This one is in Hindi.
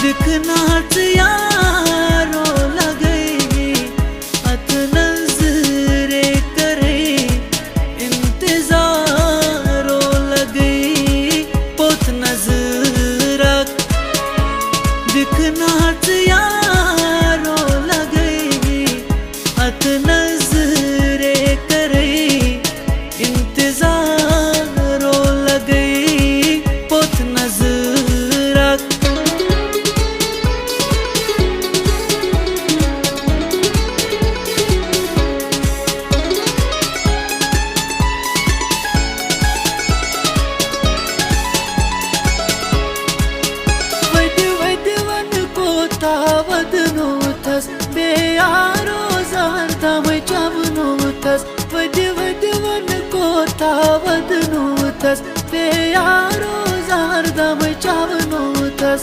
दिखनाच यारो लगे अत नजरे करे इंतजारो लगे पोत नजरा दिखनाच यारो लगे अत नजरे करे इंतजारो लगे पोत नजरा वदनोतस बेयारो जारदामै चावनोतस वदवन कोता वदनोतस बेयारो जारदामै चावनोतस